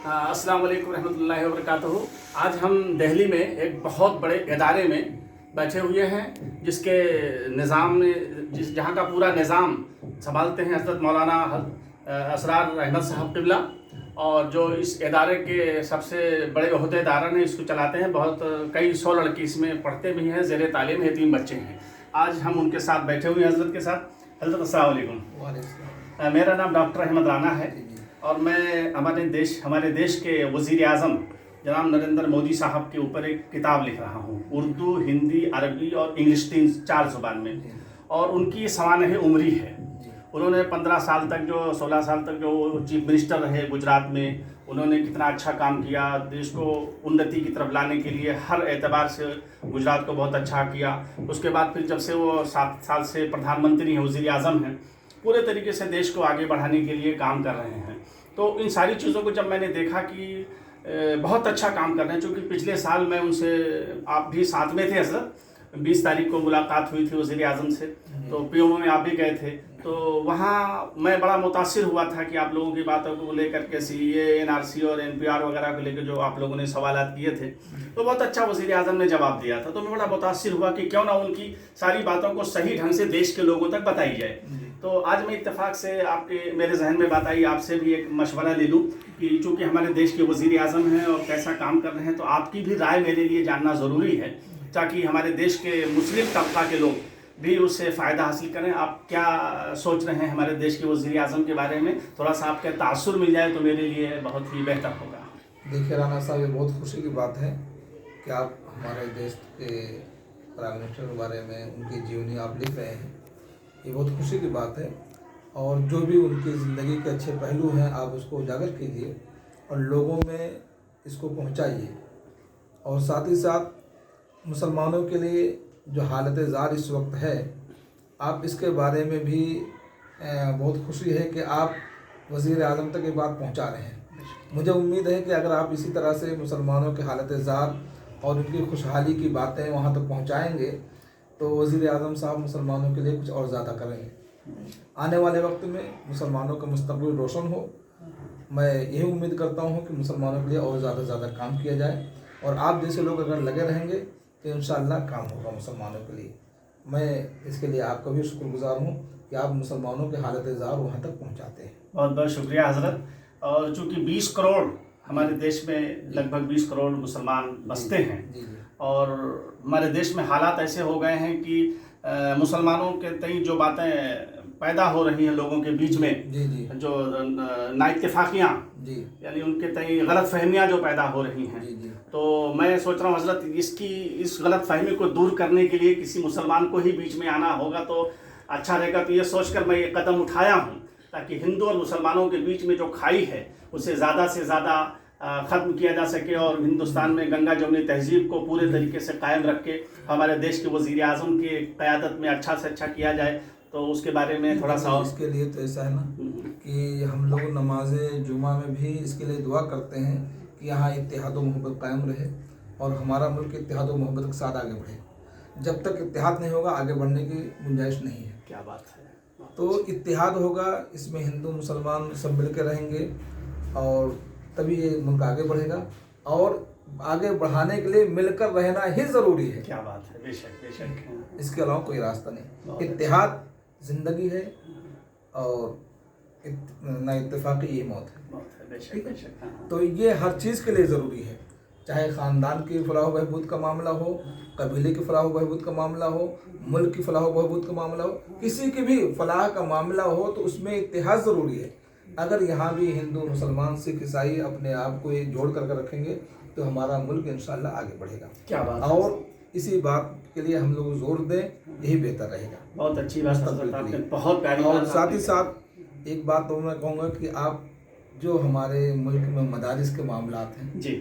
अस्सलाम वालेकुम रहमतुल्लाहि वबरकातुहू। आज हम दिल्ली में एक बहुत बड़े इदारे में बैठे हुए हैं जिसके निज़ाम में जहाँ का पूरा निज़ाम संभालते हैं हज़रत मौलाना असरार अहमद साहब क़िबला, और जो इस इदारे के सबसे बड़े ओहदेदार हैं, इसको चलाते हैं। बहुत कई 100 लड़के इसमें पढ़ते भी हैं, ज़ेर तालीम है, 3 बच्चे हैं। आज हम उनके साथ बैठे हुए हैं हज़रत के साथ। हज़रत अस्सलाम वालेकुम। मेरा नाम डॉक्टर अहमद राना है और मैं हमारे देश के वज़ीर आज़म जनाब नरेंद्र मोदी साहब के ऊपर एक किताब लिख रहा हूँ, उर्दू, हिंदी, अरबी और इंग्लिश 4 ज़ुबान में। और उनकी सालाना उम्री है। उन्होंने 15 साल तक 16 साल तक जो चीफ मिनिस्टर रहे गुजरात में, उन्होंने कितना अच्छा काम किया, देश को उन्नति की तरफ लाने के लिए हर एतबार से गुजरात को बहुत अच्छा किया। उसके बाद फिर जब से वो 7 साल से प्रधानमंत्री हैं, वज़ीर आज़म हैं, पूरे तरीके से देश को आगे बढ़ाने के लिए काम कर रहे हैं। तो इन सारी चीज़ों को जब मैंने देखा कि बहुत अच्छा काम कर रहे हैं, चूँकि पिछले साल मैं उनसे, आप भी साथ में थे हज़रत, 20 तारीख को मुलाकात हुई थी वज़ीर आज़म से, तो पीओ में आप भी गए थे। तो वहाँ मैं बड़ा मुतासिर हुआ था कि आप लोगों की बातों को लेकर के CAA, NRC और NPR वगैरह को लेकर जो आप लोगों ने सवालात किए थे, तो बहुत अच्छा वज़ीर आज़म ने जवाब दिया था। तो मैं बड़ा मुतासिर हुआ कि क्यों ना उनकी सारी बातों को सही ढंग से देश के लोगों तक बताई जाए। तो आज मैं इत्तेफाक से मेरे जहन में बात आई, आपसे भी एक मशवरा ले लूँ कि चूँकि हमारे देश के वज़ीर आज़म हैं और कैसा काम कर रहे हैं, तो आपकी भी राय मेरे लिए जानना ज़रूरी है, ताकि हमारे देश के मुस्लिम तबका के लोग भी उससे फ़ायदा हासिल करें। आप क्या सोच रहे हैं हमारे देश के वज़ीर आज़म के बारे में? थोड़ा सा आपका तासुर मिल जाए तो मेरे लिए बहुत ही बेहतर होगा। देखिए राना साहब, ये बहुत खुशी की बात है कि आप हमारे देश के प्राइम मिनिस्टर के बारे में, उनकी जीवनी आप लिख रहे हैं। ये बहुत खुशी की बात है, और जो भी उनकी ज़िंदगी के अच्छे पहलू हैं आप उसको उजागर कीजिए और लोगों में इसको पहुंचाइए। और साथ ही साथ मुसलमानों के लिए जो हालत ज़ार इस वक्त है, आप इसके बारे में भी बहुत खुशी है कि आप वज़ीर आज़म तक ये बात पहुंचा रहे हैं। मुझे उम्मीद है कि अगर आप इसी तरह से मुसलमानों के हालत ज़ार और उनकी खुशहाली की बातें वहां तक पहुंचाएंगे, तो वज़ीर आज़म साहब मुसलमानों के लिए कुछ और ज़्यादा करेंगे। आने वाले वक्त में मुसलमानों का मुस्तक़बिल रोशन हो। मैं यही उम्मीद करता हूँ कि मुसलमानों के लिए और ज़्यादा काम किया जाए, और आप जैसे लोग अगर लगे रहेंगे तो इंशाअल्लाह काम होगा मुसलमानों के लिए। मैं इसके लिए आपका भी शुक्रगुजार हूँ कि आप मुसलमानों के हालत ज़ार वहाँ तक पहुँचाते हैं। बहुत बहुत शुक्रिया हज़रत। और चूँकि 20 करोड़ हमारे देश में, लगभग 20 करोड़ मुसलमान बसते हैं, और हमारे देश में हालात ऐसे हो गए हैं कि मुसलमानों के तई जो बातें पैदा हो रही हैं लोगों के बीच में, जो नाइत्तेफाकियाँ, यानी उनके तई गलत फहमियाँ जो पैदा हो रही हैं, तो मैं सोच रहा हूँ हज़रत, इस गलत फहमी को दूर करने के लिए किसी मुसलमान को ही बीच में आना होगा तो अच्छा रहेगा। तो ये सोचकर मैं ये कदम उठाया हूँ ताकि हिंदू और मुसलमानों के बीच में जो खाई है उसे ज़्यादा से ज़्यादा ख़त्म किया जा सके, और हिंदुस्तान में गंगा जमुनी तहजीब को पूरे तरीके से कायम रख के हमारे देश के वज़ीर आज़म की क़यादत में अच्छा से अच्छा किया जाए। तो उसके बारे में थोड़ा सा। इसके लिए तो ऐसा है ना कि हम लोग नमाज जुमा में भी इसके लिए दुआ करते हैं कि यहाँ इत्तेहाद व मोहब्बत कायम रहे और हमारा मुल्क इत्तेहाद व मोहब्बत के साथ आगे बढ़े। जब तक इत्तेहाद नहीं होगा आगे बढ़ने की गुंजाइश नहीं है। क्या बात है। तो इत्तेहाद होगा, इसमें हिंदू मुसलमान सब मिल के रहेंगे और तभी ये मुल्क आगे बढ़ेगा, और आगे बढ़ाने के लिए मिलकर रहना ही ज़रूरी है। क्या बात है। बेशक बेशक, इसके अलावा कोई रास्ता नहीं। इत्तेहाद ज़िंदगी है और ना इत्तेफाकी ये मौत है। बेशक बेशक। तो ये हर चीज़ के लिए ज़रूरी है, चाहे ख़ानदान की फलाह बहबूद का मामला हो, कबीले की फलाह बहबूद का मामला हो, मुल्क की फलाह बहबूद का मामला हो, किसी की भी फलाह का मामला हो, तो उसमें इत्तेहाद ज़रूरी है। अगर यहाँ भी हिंदू मुसलमान सिख ईसाई अपने आप को एक जोड़ करके रखेंगे तो हमारा मुल्क इंशाअल्लाह आगे बढ़ेगा। क्या बात। और इसी बात के लिए हम लोग जोर दें, यही बेहतर रहेगा। बहुत अच्छी बात आपने, बहुत प्यारी। और साथ ही साथ एक बात तो मैं कहूँगा कि आप जो हमारे मुल्क में मदारिस के मामलात हैं जी,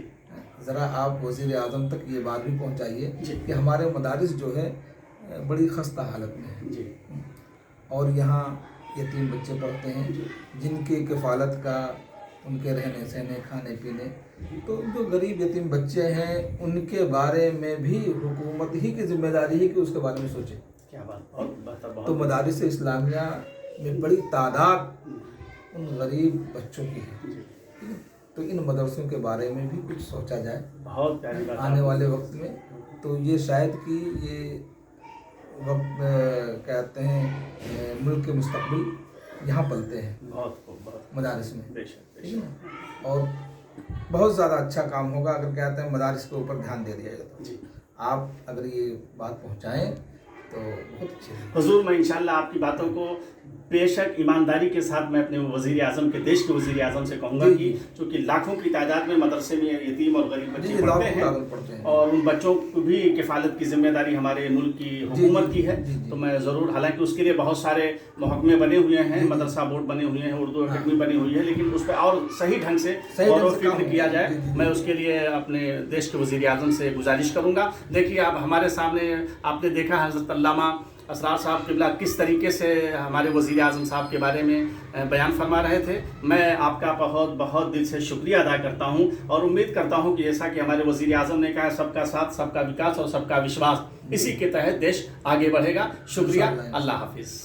ज़रा आप वज़ीर आज़म तक ये बात भी पहुँचाइए कि हमारे मदारिस जो है बड़ी खस्ता हालत में है जी, और यहाँ यतीम बच्चे पढ़ते हैं जिनकी किफ़ालत का, उनके रहने सहने, खाने पीने, तो जो गरीब यतीम बच्चे हैं उनके बारे में भी हुकूमत ही की जिम्मेदारी है कि उसके बारे में सोचे। क्या बात। बहुत तो मदारिस इस्लामिया में बड़ी तादाद उन गरीब बच्चों की है, तो इन मदरसों के बारे में भी कुछ सोचा जाए बहुत प्यारी बात आने वाले वक्त में। तो ये शायद कि ये वक्त कहते हैं मुल्क के मुस्तकबिल यहाँ पलते हैं बहुत खूब, बहुत मदारिस में, बेशक ठीक है ना। और बहुत ज़्यादा अच्छा काम होगा अगर कहते हैं मदारिस के ऊपर ध्यान दे दिया जाए तो। जी आप अगर ये बात पहुँचाएँ तो बहुत अच्छी है। हुजूर, मैं इंशाल्लाह आपकी बातों को बेशक ईमानदारी के साथ मैं अपने वज़ीर आज़म के देश के वज़ीर आज़म से कहूँगा जी, कि जी। चूँकि लाखों की तादाद में मदरसे में यतीम और गरीब बच्चे जी, पढ़ते लाखों पढ़ते हैं हैं। और उन बच्चों को भी किफ़ालत की जिम्मेदारी हमारे मुल्क की हुकूमत की है। जी, जी। तो मैं ज़रूर, हालांकि उसके लिए बहुत सारे महकमे बने हुए हैं, जी, जी। मदरसा बोर्ड बने हुए हैं, उर्दू हाँ। अकेडमी बनी हुई है, लेकिन उस पर और सही ढंग से सही गौर ढंग व से काम फिक्र किया होगा। जाए। जी, जी, जी। मैं उसके लिए अपने देश के वज़ीर आज़म से गुजारिश करूँगा। देखिए, आप हमारे सामने आपने देखा हज़रत अल्लामा असरार साहब क़िबला किस तरीके से हमारे वज़ीर आज़म साहब के बारे में बयान फरमा रहे थे। मैं आपका बहुत बहुत दिल से शुक्रिया अदा करता हूं और उम्मीद करता हूं कि जैसा कि हमारे वज़ीर आज़म ने कहा, सबका साथ, सबका विकास और सबका विश्वास, इसी के तहत देश आगे बढ़ेगा। शुक्रिया, अल्लाह हाफिज़।